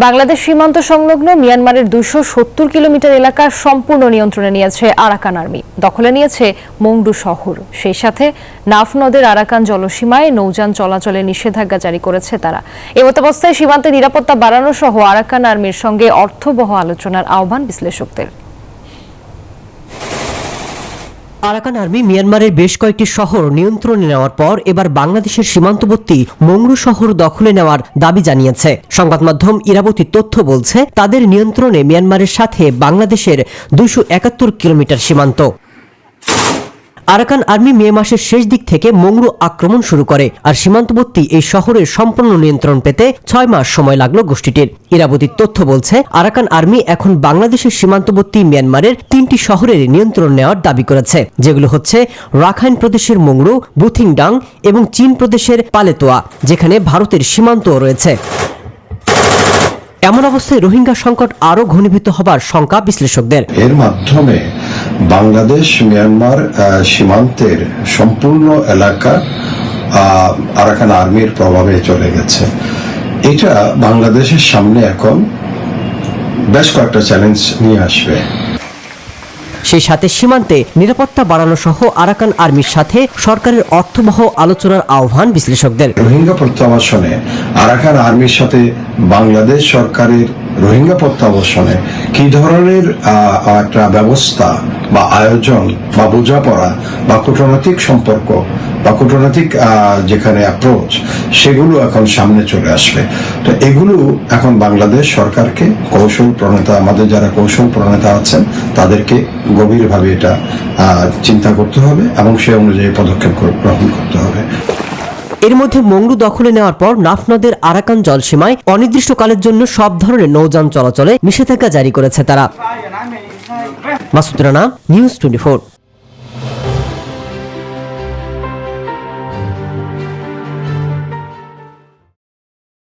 বাংলাদেশ সীমান্ত সংলগ্ন মিয়ানমারের ২৭০ কিলোমিটার এলাকা সম্পূর্ণ নিয়ন্ত্রণে নিয়েছে আরাকান আর্মি। দখলে নিয়েছে মংডু শহর। সেই সাথে নাফ নদের আরাকান জলসীমায় নৌযান চলাচলে নিষেধাজ্ঞা জারি করেছে তারা। এমতাবস্থায় সীমান্তে নিরাপত্তা বাড়ানো সহ আরাকান আর্মির সঙ্গে অর্থবহ আলোচনার আহ্বান বিশ্লেষকদের। আরাকান আর্মি মিয়ানমারের বেশ কয়েকটি শহর নিয়ন্ত্রণে নেওয়ার পর এবার বাংলাদেশের সীমান্তবর্তী মংড়ু শহর দখলে নেওয়ার দাবি জানিয়েছে। সংবাদ মাধ্যম ইরাবতী তথ্য বলছে, তাদের নিয়ন্ত্রণে মিয়ানমারের সাথে বাংলাদেশের ২৭১ কিলোমিটার সীমান্ত। আরাকান আর্মি মে মাসের শেষ দিক থেকে মংড়ু আক্রমণ শুরু করে, আর সীমান্তবর্তী এই শহরের সম্পূর্ণ নিয়ন্ত্রণ পেতে ৬ মাস সময় লাগলো গোষ্ঠীটির। ইরাবতীর তথ্য বলছে, আরাকান আর্মি এখন বাংলাদেশের সীমান্তবর্তী মিয়ানমারের ৩টি শহরের নিয়ন্ত্রণ নেওয়ার দাবি করেছে, যেগুলো হচ্ছে রাখাইন প্রদেশের মংড়ু, বুথিংডাং এবং চীন প্রদেশের পালেতোয়া, যেখানে ভারতের সীমান্তও রয়েছে। এমন অবস্থায় রোহিঙ্গা সংকট আরো ঘনীভূত হবার শঙ্কা বিশ্লেষকদের। এর মাধ্যমে বাংলাদেশ মিয়ানমার সীমান্তের সম্পূর্ণ এলাকা আরাকান আর্মির প্রভাবে চলে গেছে। এটা বাংলাদেশের সামনে এখন বেশ কয়েকটা চ্যালেঞ্জ নিয়ে আসবে। সেই সাথে সীমান্তে নিরাপত্তা বাড়ানো সহ আরাকান আর্মির সাথে সরকারের অর্থবহ আলোচনার আহ্বান বিশ্লেষকদের। রোহিঙ্গা প্রত্যাবাসনে আরাকান আর্মির সাথে বাংলাদেশ সরকারের রোহিঙ্গা প্রত্যাবাসনে কি ধরনের একটা ব্যবস্থা বা আয়োজন বা বোঝাপড়া বা কূটনৈতিক সম্পর্ক বা কূটনৈতিক যেখানে অ্যাপ্রোচ, সেগুলো এখন সামনে চলে আসবে। তো এগুলো এখন বাংলাদেশ সরকারকে কৌশল প্রণেতা, আমাদের যারা কৌশল প্রণেতা আছেন, তাদেরকে গভীরভাবে এটা চিন্তা করতে হবে এবং সে অনুযায়ী পদক্ষেপ গ্রহণ করতে হবে। এর মধ্যে মংড়ু দখলে নেওয়ার পর নাফ নদের আরাকান জলসীমায় অনির্দিষ্টকালের জন্য সব ধরনের নৌযান চলাচলে নিষেধাজ্ঞা জারি করেছে তারা। মাসুদ রানা, নিউজ 24।